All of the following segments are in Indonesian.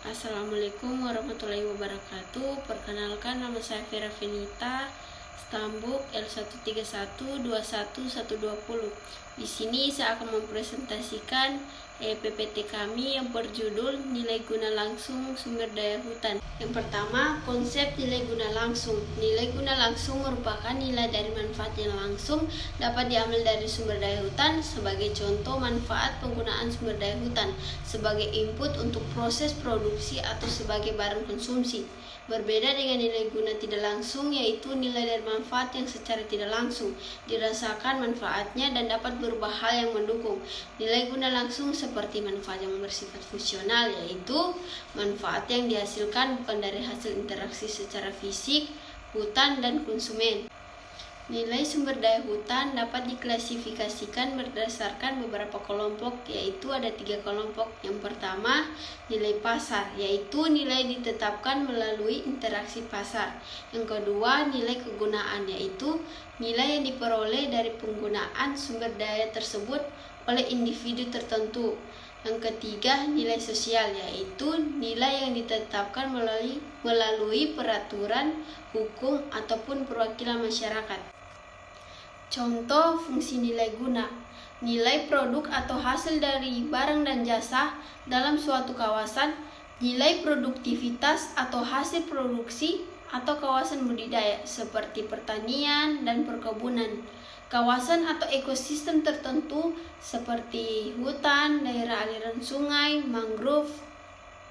Assalamualaikum warahmatullahi wabarakatuh. Perkenalkan, nama saya Vera Venita, Stambuk L131211120. Di sini saya akan mempresentasikan PPT kami yang berjudul Nilai Guna Langsung Sumber Daya Hutan. Yang pertama, konsep nilai guna langsung. Nilai guna langsung merupakan nilai dari manfaat yang langsung dapat diambil dari sumber daya hutan. Sebagai contoh, manfaat penggunaan sumber daya hutan sebagai input untuk proses produksi atau sebagai barang konsumsi. Berbeda dengan nilai guna tidak langsung, yaitu nilai dari manfaat yang secara tidak langsung dirasakan manfaatnya dan dapat berupa hal yang mendukung. Nilai guna langsung seperti manfaat yang bersifat fungsional, yaitu manfaat yang dihasilkan bukan dari hasil interaksi secara fisik, hutan, dan konsumen. Nilai sumber daya hutan dapat diklasifikasikan berdasarkan beberapa kelompok, yaitu ada 3 kelompok. Yang pertama, nilai pasar, yaitu nilai ditetapkan melalui interaksi pasar. Yang kedua, nilai kegunaan, yaitu nilai yang diperoleh dari penggunaan sumber daya tersebut oleh individu tertentu. Yang ketiga, nilai sosial, yaitu nilai yang ditetapkan melalui peraturan, hukum, ataupun perwakilan masyarakat. Contoh fungsi nilai guna: nilai produk atau hasil dari barang dan jasa dalam suatu kawasan, nilai produktivitas atau hasil produksi atau kawasan budidaya seperti pertanian dan perkebunan, kawasan atau ekosistem tertentu seperti hutan, daerah aliran sungai, mangrove,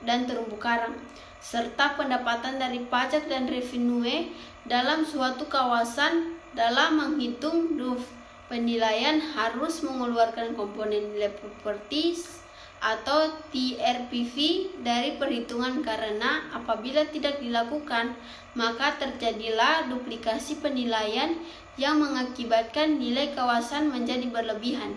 dan terumbu karang, serta pendapatan dari pajak dan revenue dalam suatu kawasan. Dalam menghitung DUF, penilaian harus mengeluarkan komponen nilai properties atau TRPV dari perhitungan, karena apabila tidak dilakukan, maka terjadilah duplikasi penilaian yang mengakibatkan nilai kawasan menjadi berlebihan.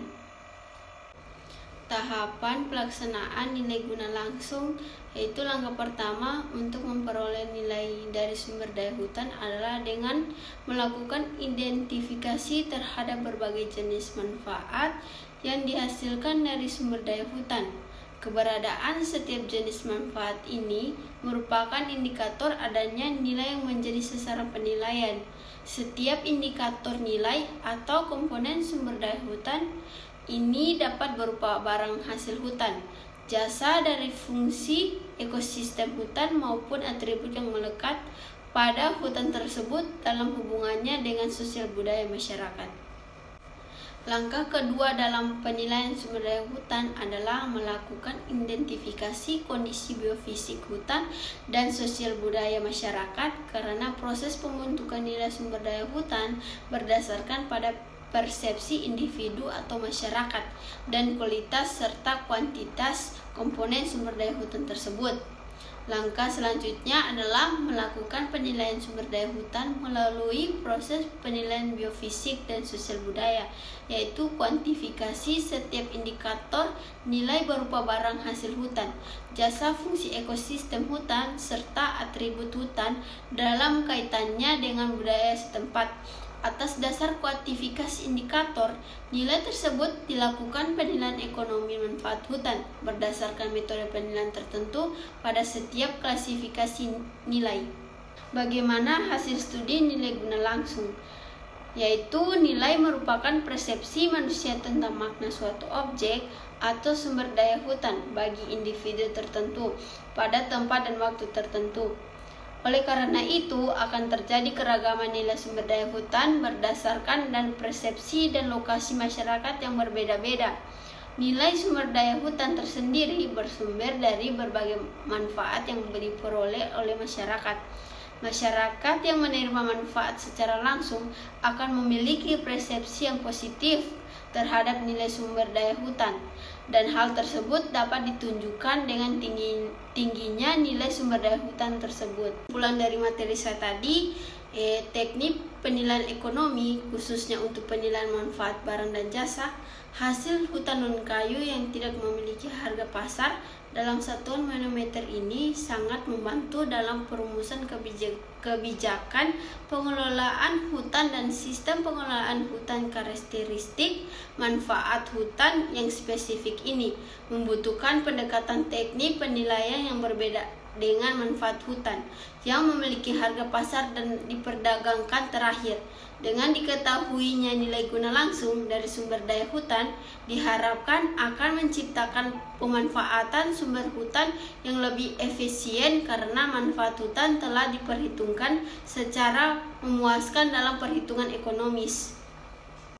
Tahapan pelaksanaan nilai guna langsung, yaitu langkah pertama untuk memperoleh nilai dari sumber daya hutan adalah dengan melakukan identifikasi terhadap berbagai jenis manfaat yang dihasilkan dari sumber daya hutan. Keberadaan setiap jenis manfaat ini merupakan indikator adanya nilai yang menjadi sasaran penilaian. Setiap indikator nilai atau komponen sumber daya hutan ini dapat berupa barang hasil hutan, jasa dari fungsi ekosistem hutan, maupun atribut yang melekat pada hutan tersebut dalam hubungannya dengan sosial budaya masyarakat. Langkah kedua dalam penilaian sumber daya hutan adalah melakukan identifikasi kondisi biofisik hutan dan sosial budaya masyarakat, karena proses pembentukan nilai sumber daya hutan berdasarkan pada persepsi individu atau masyarakat dan kualitas serta kuantitas komponen sumber daya hutan tersebut. Langkah selanjutnya adalah melakukan penilaian sumber daya hutan melalui proses penilaian biofisik dan sosial budaya, yaitu kuantifikasi setiap indikator nilai berupa barang hasil hutan, jasa fungsi ekosistem hutan, serta atribut hutan dalam kaitannya dengan budaya setempat. Atas dasar kuantifikasi indikator, nilai tersebut dilakukan penilaian ekonomi manfaat hutan berdasarkan metode penilaian tertentu pada setiap klasifikasi nilai. Bagaimana hasil studi nilai guna langsung? Yaitu nilai merupakan persepsi manusia tentang makna suatu objek atau sumber daya hutan bagi individu tertentu pada tempat dan waktu tertentu. Oleh karena itu, akan terjadi keragaman nilai sumber daya hutan berdasarkan dan persepsi dan lokasi masyarakat yang berbeda-beda. Nilai sumber daya hutan tersendiri bersumber dari berbagai manfaat yang diperoleh oleh masyarakat. Masyarakat yang menerima manfaat secara langsung akan memiliki persepsi yang positif terhadap nilai sumber daya hutan, dan hal tersebut dapat ditunjukkan dengan tingginya nilai sumber daya hutan tersebut. Kesimpulan dari materi saya tadi, Teknik penilaian ekonomi, khususnya untuk penilaian manfaat barang dan jasa, hasil hutan non-kayu yang tidak memiliki harga pasar dalam satuan manometer ini sangat membantu dalam perumusan kebijakan pengelolaan hutan dan sistem pengelolaan hutan. Karakteristik manfaat hutan yang spesifik ini membutuhkan pendekatan teknik penilaian yang berbeda dengan manfaat hutan yang memiliki harga pasar dan diperdagangkan terakhir. Dengan diketahuinya nilai guna langsung dari sumber daya hutan, diharapkan akan menciptakan pemanfaatan sumber hutan yang lebih efisien karena manfaat hutan telah diperhitungkan secara memuaskan dalam perhitungan ekonomis.